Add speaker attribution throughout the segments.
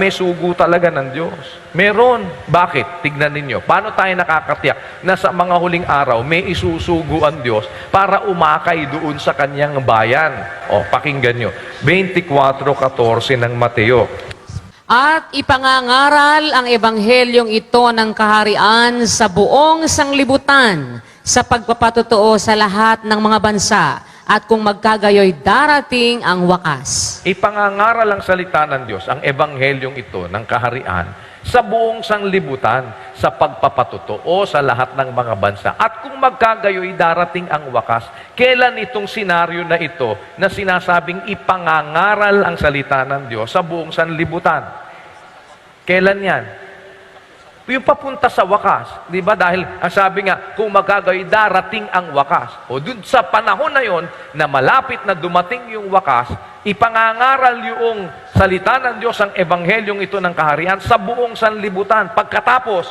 Speaker 1: May sugo talaga ng Diyos. Meron. Bakit? Tignan ninyo. Paano tayo nakakatiyak na sa mga huling araw may isusugo ang Diyos para umakay doon sa kanyang bayan? O, pakinggan nyo. 24:14 ng Mateo.
Speaker 2: At ipangangaral ang ebanghelyong ito ng kaharian sa buong sanglibutan sa pagpapatotoo sa lahat ng mga bansa. At kung magkagayoy, darating ang wakas.
Speaker 1: Ipangangaral ang salita ng Diyos, ang ebanghelyong ito ng kaharian, sa buong sanglibutan, sa pagpapatotoo sa lahat ng mga bansa. At kung magkagayoy, darating ang wakas. Kailan itong senaryo na ito na sinasabing ipangangaral ang salita ng Diyos sa buong sanlibutan? Kailan yan? Yung papunta sa wakas, di ba? Dahil ang sabi nga, kung magkagayoy, darating ang wakas. O dun sa panahon na yon na malapit na dumating yung wakas, ipangangaral yung salita ng Diyos, ang ebanghelyong ito ng kaharian sa buong sanlibutan. Pagkatapos,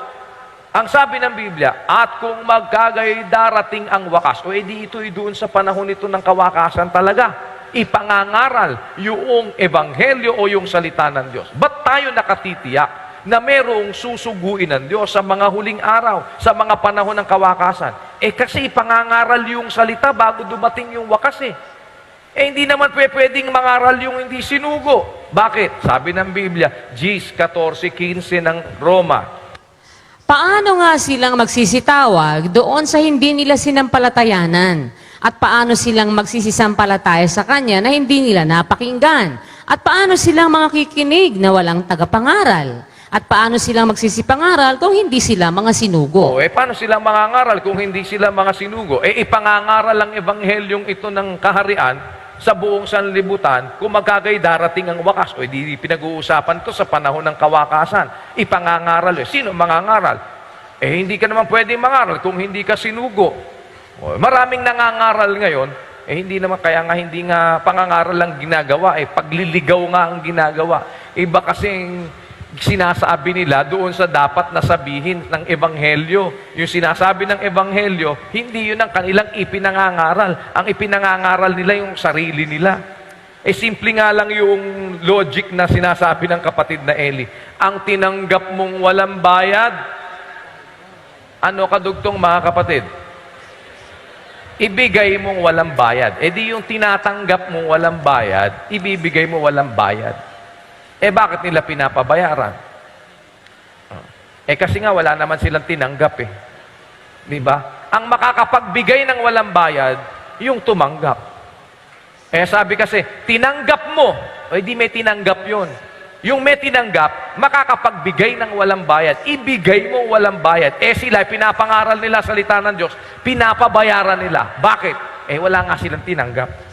Speaker 1: ang sabi ng Biblia, at kung magkagayoy, darating ang wakas. O edi ito'y doon sa panahon ito ng kawakasan talaga. Ipangangaral yung ebanghelyo o yung salita ng Diyos. Ba't tayo nakatitiyak na merong susuguin ng Diyos sa mga huling araw, sa mga panahon ng kawakasan? Kasi ipangangaral yung salita bago dumating yung wakas hindi naman pwedeng mangaral yung hindi sinugo. Bakit? Sabi ng Biblia, Gs 14:15 ng Roma.
Speaker 2: Paano nga silang magsisitawag doon sa hindi nila sinampalatayanan? At paano silang magsisisampalataya sa Kanya na hindi nila napakinggan? At paano silang makikinig na walang tagapangaral? At paano silang magsisipangaral kung hindi sila mga sinugo?
Speaker 1: Paano silang mangangaral kung hindi sila mga sinugo? Ipangangaral ang ebanghelyong ito ng kaharian sa buong sanlibutan kung magkagay darating ang wakas. Di pinag-uusapan to sa panahon ng kawakasan. Ipangangaral. Sino mangangaral? Hindi ka naman pwedeng mangaral kung hindi ka sinugo. Maraming nangangaral ngayon, hindi naman, kaya nga hindi nga pangangaral lang ginagawa, pagliligaw nga ang ginagawa. Iba kasing sinasabi nila doon sa dapat na sabihin ng ebanghelyo. Yung sinasabi ng ebanghelyo, hindi yun ang kanilang ipinangangaral. Ang ipinangangaral nila yung sarili nila. Simple nga lang yung logic na sinasabi ng kapatid na Eli. Ang tinanggap mong walang bayad, ano kadugtong mga kapatid? Ibigay mong walang bayad. Di yung tinatanggap mong walang bayad, ibibigay mo walang bayad. Bakit nila pinapabayaran? Kasi nga wala naman silang tinanggap Di ba? Ang makakapagbigay ng walang bayad, yung tumanggap. Sabi kasi, tinanggap mo, di may tinanggap yun. Yung may tinanggap, makakapagbigay ng walang bayad. Ibigay mo walang bayad. Sila, pinapangaral nila salita ng Diyos, pinapabayaran nila. Bakit? Wala nga silang tinanggap.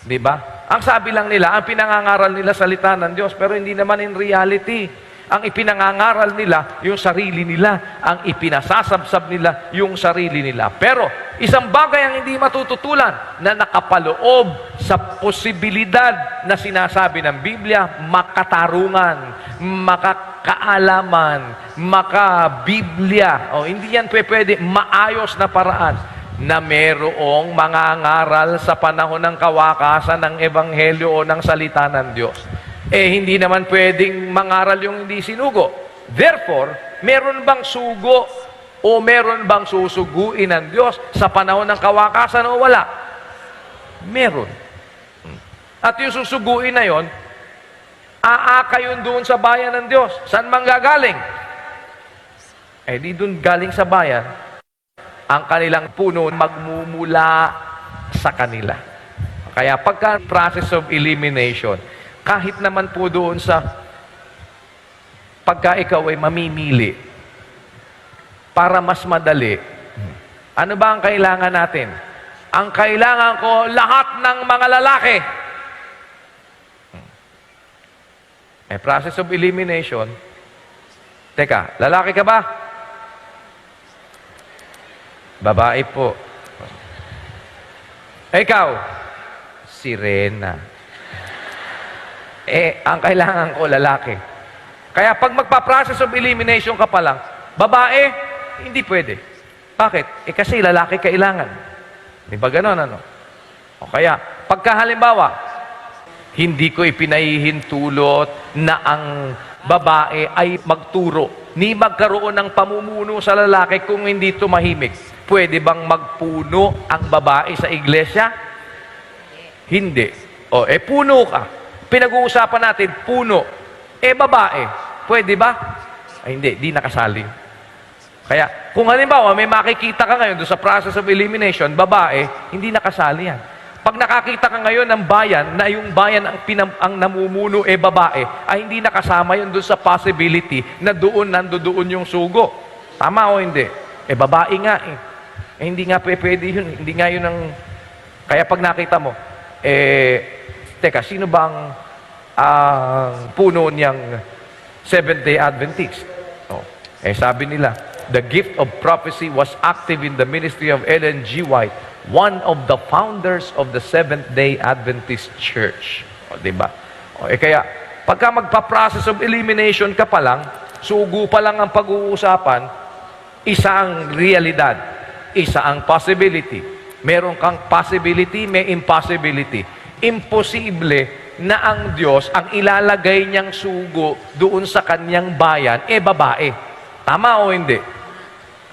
Speaker 1: Di ba? Ang sabi lang nila, ang pinangangaral nila salita ng Diyos, pero hindi naman in reality. Ang ipinangangaral nila, yung sarili nila. Ang ipinasasabsab nila, yung sarili nila. Pero, isang bagay ang hindi matututulan na nakapaloob sa posibilidad na sinasabi ng Biblia, makatarungan, makakaalaman, makabiblia. Hindi yan pwede, maayos na paraan na merong mangangaral sa panahon ng kawakasan ng ebanghelyo o ng salita ng Diyos. Hindi naman pwedeng mangaral yung hindi sinugo. Therefore, meron bang sugo o meron bang susuguin ng Diyos sa panahon ng kawakasan o wala? Meron. At yung susuguin na yon, aaka yun doon sa bayan ng Diyos. Saan manggagaling? Di doon galing sa bayan. Ang kanilang puno magmumula sa kanila. Kaya pagka process of elimination, kahit naman po doon sa pagka ikaw ay mamimili, para mas madali, ano ba ang kailangan natin? Ang kailangan ko, lahat ng mga lalaki. Process of elimination, teka, lalaki ka ba? Babae po. Ikaw, sirena. Ang kailangan ko, lalaki. Kaya pag magpa-process of elimination ka pa lang, babae, hindi pwede. Bakit? Kasi lalaki kailangan. Di ba ganon, ano? O kaya, pagka halimbawa, Hindi ko ipinahihintulot na ang babae ay magturo ni magkaroon ng pamumuno sa lalaki kung hindi tumahimik. Pwede bang magpuno ang babae sa iglesia? Hindi. O, puno ka. Pinag-uusapan natin, puno. Babae. Pwede ba? Ay, hindi. Di nakasali. Kaya, kung halimbawa, may makikita ka ngayon doon sa process of elimination, babae, hindi nakasali yan. Pag nakakita ka ngayon ng bayan, na yung bayan ang namumuno babae, ay hindi nakasama yun doon sa possibility na nandoon yung sugo. Tama o hindi? Babae nga hindi nga pwede yun. Hindi nga yun ang... Kaya pag nakita mo, teka, sino bang puno niyang Seventh-day Adventist? Sabi nila, the gift of prophecy was active in the ministry of Ellen G. White, one of the founders of the Seventh-day Adventist Church. Diba? Kaya, pagka magpa-process of elimination ka pa lang, sugo pa lang ang pag-uusapan, isa ang realidad, isa ang possibility. Meron kang possibility, may impossibility. Imposible na ang Diyos, ang ilalagay niyang sugo doon sa kanyang bayan, babae. Tama o hindi?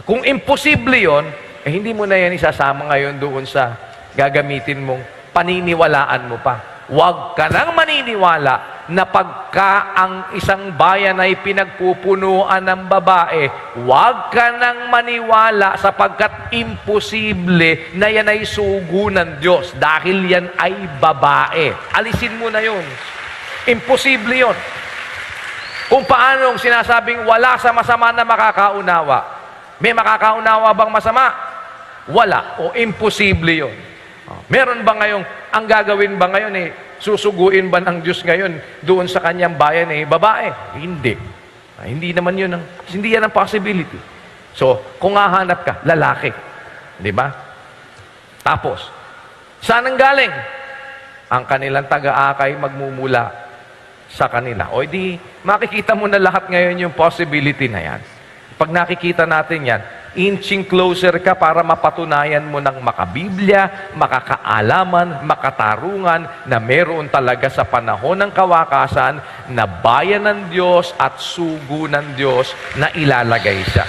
Speaker 1: Kung imposible yon, hindi mo na yan isasama ngayon doon sa gagamitin mong paniniwalaan mo pa. Huwag ka nang maniniwala na pagka ang isang bayan ay pinagpupunuan ng babae, huwag ka nang maniwala sapagkat imposible na yan ay sugo ng Diyos dahil yan ay babae. Alisin mo na yun. Imposible yon. Kung paanong sinasabing wala sa masama na makakaunawa. May makakaunawa bang masama? Wala. O imposible yun. Meron ba ngayong, ang gagawin ba ngayon susuguin ba ng Diyos ngayon doon sa kanyang bayan babae? Hindi. Hindi naman yun. Hindi yan ang possibility. So, kung hahanap ka, lalaki. Di ba? Tapos, saan ang galing? Ang kanilang taga-akay magmumula sa kanila. O di, makikita mo na lahat ngayon yung possibility na yan. Pag nakikita natin yan, inching closer ka para mapatunayan mo ng makabiblia, makakaalaman, makatarungan na meron talaga sa panahon ng kawakasan na bayan ng Diyos at sugo ng Diyos na ilalagay siya.